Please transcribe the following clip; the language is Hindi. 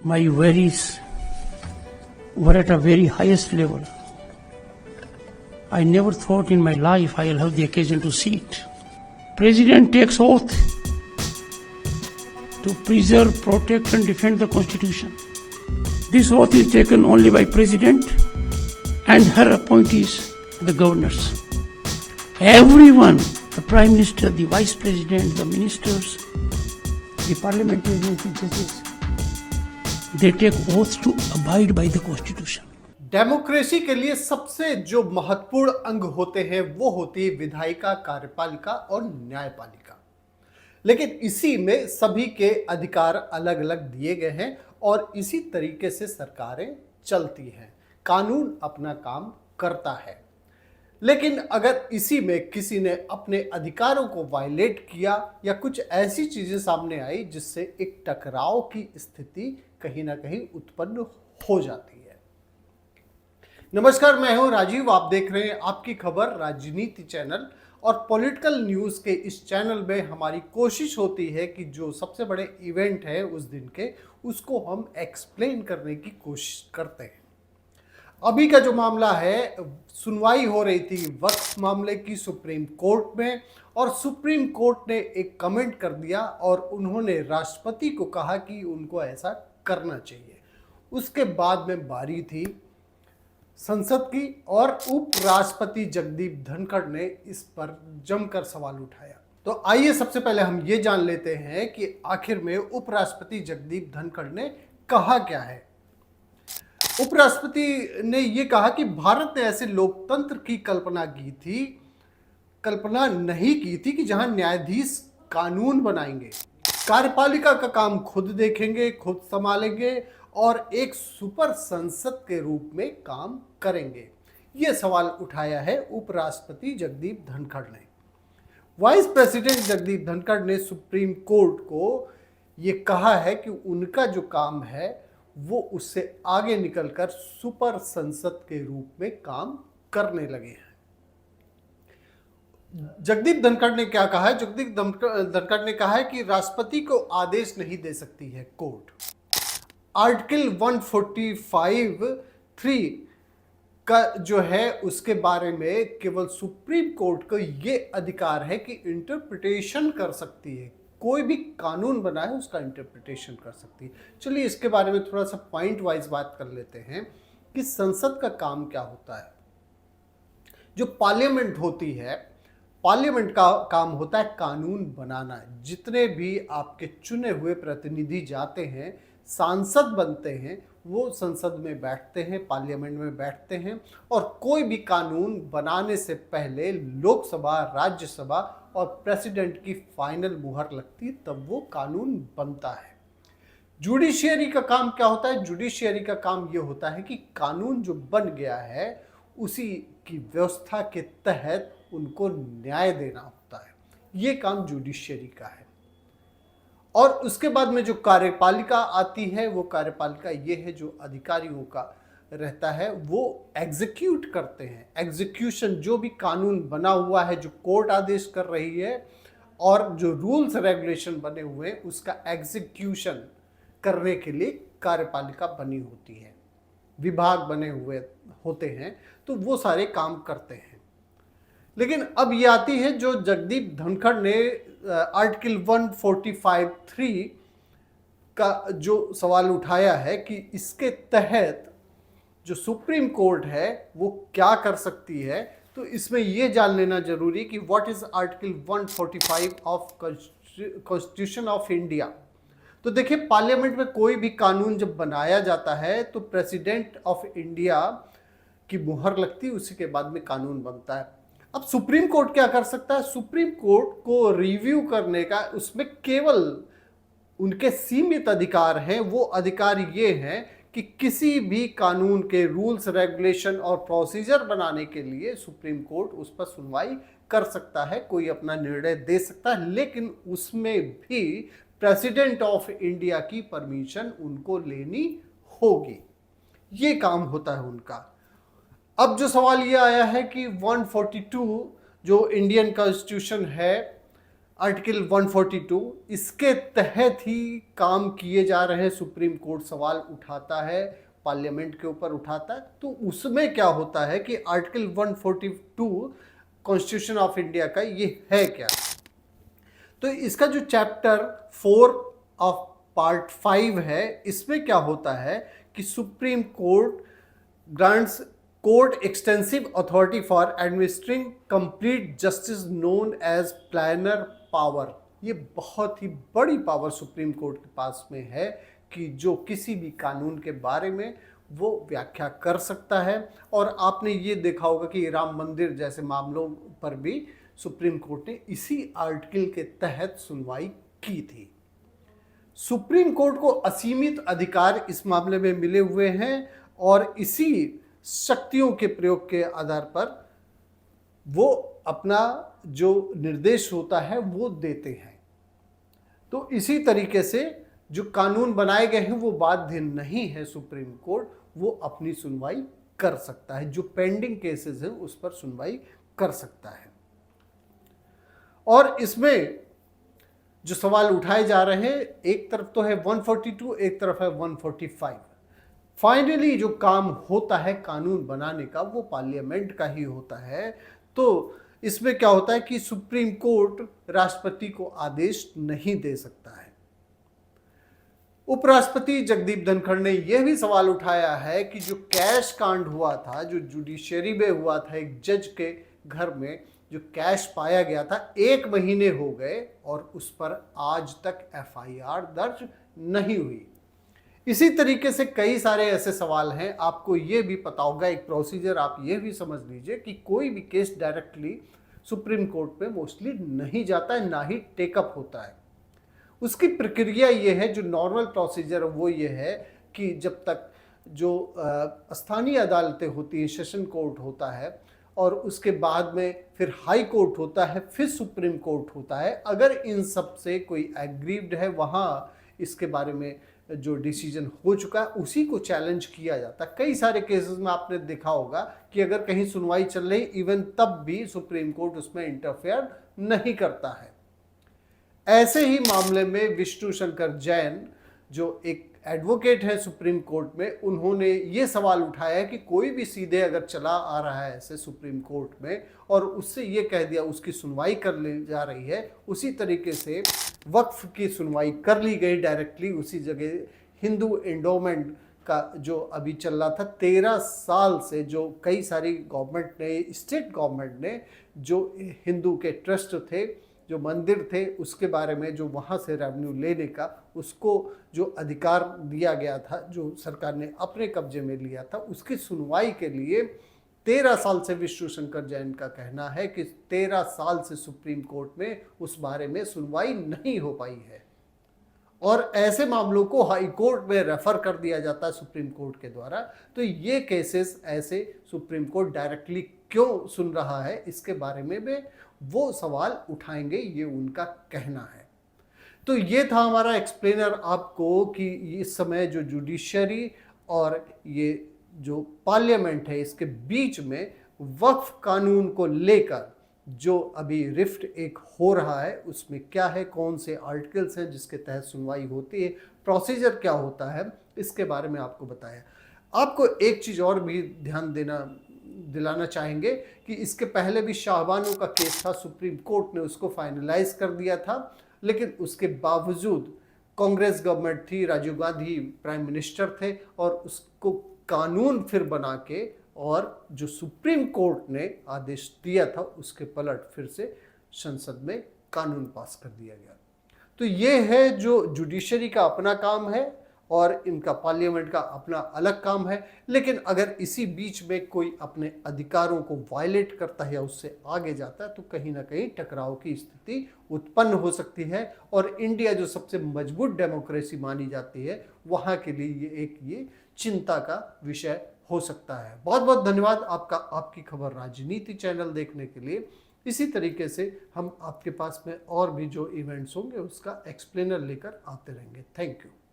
My worries were at a very highest level. I never thought in my life I'll have the occasion to see it. President takes oath to preserve, protect and defend the Constitution. This oath is taken only by President and her appointees, the governors. Everyone, the Prime Minister, the Vice President, the ministers, the parliamentarians, the judges, they take oath to abide by the Constitution. Democracy के लिए सबसे जो महत्वपूर्ण अंग होते हैं वो होती है विधायिका, कार्यपालिका और न्यायपालिका। लेकिन इसी में सभी के अधिकार अलग अलग दिए गए हैं और इसी तरीके से सरकारें चलती हैं, कानून अपना काम करता है। लेकिन अगर इसी में किसी ने अपने अधिकारों को वायलेट किया या कुछ ऐसी चीजें सामने आई जिससे एक टकराव की स्थिति कहीं ना कहीं उत्पन्न हो जाती है। नमस्कार, मैं हूं राजीव, आप देख रहे हैं आपकी खबर राजनीति चैनल। और पॉलिटिकल न्यूज़ के इस चैनल में हमारी कोशिश होती है कि जो सबसे बड़े इवेंट है उस दिन के, उसको हम एक्सप्लेन करने की कोशिश करते हैं। अभी का जो मामला है, सुनवाई हो रही थी वक्फ मामले की सुप्रीम कोर्ट में, और सुप्रीम कोर्ट ने एक कमेंट कर दिया और उन्होंने राष्ट्रपति को कहा कि उनको ऐसा करना चाहिए। उसके बाद में बारी थी संसद की और उपराष्ट्रपति जगदीप धनखड़ ने इस पर जमकर सवाल उठाया। तो आइए सबसे पहले हम ये जान लेते हैं कि आखिर में उपराष्ट्रपति जगदीप धनखड़ ने कहा क्या है। उपराष्ट्रपति ने ये कहा कि भारत ने ऐसे लोकतंत्र की कल्पना नहीं की थी कि जहां न्यायाधीश कानून बनाएंगे, कार्यपालिका का काम खुद देखेंगे, खुद संभालेंगे और एक सुपर संसद के रूप में काम करेंगे। यह सवाल उठाया है उपराष्ट्रपति जगदीप धनखड़ ने। वाइस प्रेसिडेंट जगदीप धनखड़ ने सुप्रीम कोर्ट को यह कहा है कि उनका जो काम है वो उससे आगे निकलकर सुपर संसद के रूप में काम करने लगे हैं। जगदीप धनखड़ ने क्या कहा है? जगदीप धनखड़ ने कहा है कि राष्ट्रपति को आदेश नहीं दे सकती है कोर्ट। आर्टिकल 145(3) का जो है उसके बारे में केवल सुप्रीम कोर्ट को ये अधिकार है कि इंटरप्रिटेशन कर सकती है। कोई भी कानून बना है उसका इंटरप्रिटेशन कर सकती है। चलिए इसके बारे में थोड़ा सा पॉइंट वाइज बात कर लेते हैं कि संसद का काम क्या होता है। जो पार्लियामेंट होती है, पार्लियामेंट का काम होता है कानून बनाना। जितने भी आपके चुने हुए प्रतिनिधि जाते हैं, सांसद बनते हैं, वो संसद में बैठते हैं, पार्लियामेंट में बैठते हैं और कोई भी कानून बनाने से पहले लोकसभा, राज्यसभा और प्रेसिडेंट की फाइनल मुहर लगती, तब वो कानून बनता है। जुडिशियरी का काम क्या होता है? जुडिशियरी का काम ये होता है कि कानून जो बन गया है उसी की व्यवस्था के तहत उनको न्याय देना होता है। ये काम जुडिशियरी का है। और उसके बाद में जो कार्यपालिका आती है, वो कार्यपालिका ये है जो अधिकारियों का रहता है, वो एग्जीक्यूट करते हैं। एग्जीक्यूशन, जो भी कानून बना हुआ है, जो कोर्ट आदेश कर रही है और जो रूल्स रेगुलेशन बने हुए हैं, उसका एग्जीक्यूशन करने के लिए कार्यपालिका बनी होती है। विभाग बने हुए होते हैं, तो वो सारे काम करते हैं। लेकिन अब ये आती है जो जगदीप धनखड़ ने आर्टिकल 145(3) का जो सवाल उठाया है कि इसके तहत जो सुप्रीम कोर्ट है वो क्या कर सकती है। तो इसमें ये जान लेना जरूरी है कि what is article 145 of constitution of India. तो देखिए, पार्लियामेंट में कोई भी कानून जब बनाया जाता है तो प्रेसिडेंट ऑफ इंडिया की मुहर लगती है, उसी के बाद में कानून बनता है। अब सुप्रीम कोर्ट क्या कर सकता है? सुप्रीम कोर्ट को रिव्यू करने का उसमें केवल उनके सीमित अधिकार हैं। वो अधिकार ये हैं कि किसी भी कानून के रूल्स, रेगुलेशन और प्रोसीजर बनाने के लिए सुप्रीम कोर्ट उस पर सुनवाई कर सकता है, कोई अपना निर्णय दे सकता है, लेकिन उसमें भी प्रेसिडेंट ऑफ इंडिया की परमिशन उनको लेनी होगी। ये काम होता है उनका। अब जो सवाल ये आया है कि 142 जो इंडियन कॉन्स्टिट्यूशन है आर्टिकल 142 इसके तहत ही काम किए जा रहे हैं। सुप्रीम कोर्ट सवाल उठाता है, पार्लियामेंट के ऊपर उठाता है, तो उसमें क्या होता है कि आर्टिकल 142 कॉन्स्टिट्यूशन ऑफ इंडिया का ये है क्या। तो इसका जो चैप्टर 4 ऑफ पार्ट 5 है, इसमें क्या होता है कि supreme court grants court extensive authority for administering complete justice known as plenary power. ये बहुत ही बड़ी पावर सुप्रीम कोर्ट के पास में है कि जो किसी भी कानून के बारे में वो व्याख्या कर सकता है। और आपने ये देखा होगा कि राम मंदिर जैसे मामलों पर भी सुप्रीम कोर्ट ने इसी आर्टिकल के तहत सुनवाई की थी। सुप्रीम कोर्ट को असीमित अधिकार इस मामले में मिले हुए हैं और इसी शक्तियों के प्रयोग के आधार पर वो अपना जो निर्देश होता है वो देते हैं। तो इसी तरीके से जो कानून बनाए गए हैं वो बाध्य नहीं है। सुप्रीम कोर्ट वो अपनी सुनवाई कर सकता है, जो पेंडिंग केसेस हैं उस पर सुनवाई कर सकता है। और इसमें जो सवाल उठाए जा रहे हैं, एक तरफ तो है 142, एक तरफ है 145। फाइनली जो काम होता है कानून बनाने का वो पार्लियामेंट का ही होता है। तो इसमें क्या होता है कि सुप्रीम कोर्ट राष्ट्रपति को आदेश नहीं दे सकता है। उपराष्ट्रपति जगदीप धनखड़ ने यह भी सवाल उठाया है कि जो कैश कांड हुआ था, जो जुडिशरी में हुआ था, एक जज के घर में जो कैश पाया गया था, 1 महीने हो गए और उस पर आज तक FIR दर्ज नहीं हुई। इसी तरीके से कई सारे ऐसे सवाल हैं। आपको ये भी पता होगा, एक प्रोसीजर आप ये भी समझ लीजिए कि कोई भी केस डायरेक्टली सुप्रीम कोर्ट में मोस्टली नहीं जाता है, ना ही टेकअप होता है। उसकी प्रक्रिया ये है, जो नॉर्मल प्रोसीजर वो ये है कि जब तक जो स्थानीय अदालतें होती हैं, सेशन कोर्ट होता है और उसके बाद में फिर हाई कोर्ट होता है, फिर सुप्रीम कोर्ट होता है। अगर इन सब से कोई एग्रीव्ड है, वहाँ इसके बारे में जो डिसीजन हो चुका है उसी को चैलेंज किया जाता है। कई सारे केसेस में आपने देखा होगा कि अगर कहीं सुनवाई चल रही, इवन तब भी सुप्रीम कोर्ट उसमें इंटरफेयर नहीं करता है। ऐसे ही मामले में विष्णु शंकर जैन जो एक एडवोकेट है सुप्रीम कोर्ट में, उन्होंने ये सवाल उठाया है कि कोई भी सीधे अगर चला आ रहा है ऐसे सुप्रीम कोर्ट में और उससे ये कह दिया उसकी सुनवाई कर ली जा रही है, उसी तरीके से वक्फ की सुनवाई कर ली गई डायरेक्टली उसी जगह। हिंदू एंडोमेंट का जो अभी चल रहा था 13 साल से, जो कई सारी गवर्नमेंट ने, स्टेट गवर्नमेंट ने जो हिंदू के ट्रस्ट थे, जो मंदिर थे, उसके बारे में जो वहाँ से रेवेन्यू लेने का उसको जो अधिकार दिया गया था, जो सरकार ने अपने कब्जे में लिया था, उसकी सुनवाई के लिए 13 साल से विष्णु शंकर जैन का कहना है कि 13 साल से सुप्रीम कोर्ट में उस बारे में सुनवाई नहीं हो पाई है और ऐसे मामलों को हाई कोर्ट में रेफर कर दिया जाता है सुप्रीम कोर्ट के द्वारा। तो ये केसेस ऐसे सुप्रीम कोर्ट डायरेक्टली क्यों सुन रहा है, इसके बारे में भी वो सवाल उठाएंगे, ये उनका कहना है। तो ये था हमारा एक्सप्लेनर आपको कि इस समय जो जुडिशरी और ये जो पार्लियामेंट है इसके बीच में वक्फ कानून को लेकर जो अभी रिफ्ट एक हो रहा है, उसमें क्या है, कौन से आर्टिकल्स हैं जिसके तहत सुनवाई होती है, प्रोसीजर क्या होता है, इसके बारे में आपको बताया। आपको एक चीज़ और भी ध्यान दिलाना चाहेंगे कि इसके पहले भी शाहबानो का केस था, सुप्रीम कोर्ट ने उसको फाइनलाइज कर दिया था, लेकिन उसके बावजूद कांग्रेस गवर्नमेंट थी, राजीव गांधी प्राइम मिनिस्टर थे और उसको कानून फिर बना के और जो सुप्रीम कोर्ट ने आदेश दिया था उसके पलट फिर से संसद में कानून पास कर दिया गया। तो ये है जो जुडिशरी का अपना काम है और इनका पार्लियामेंट का अपना अलग काम है। लेकिन अगर इसी बीच में कोई अपने अधिकारों को वायलेट करता है या उससे आगे जाता है तो कहीं ना कहीं टकराव की स्थिति उत्पन्न हो सकती है और इंडिया जो सबसे मजबूत डेमोक्रेसी मानी जाती है वहाँ के लिए ये चिंता का विषय हो सकता है। बहुत बहुत धन्यवाद आपका, आपकी खबर राजनीति चैनल देखने के लिए। इसी तरीके से हम आपके पास में और भी जो इवेंट्स होंगे उसका एक्सप्लेनर लेकर आते रहेंगे। Thank you.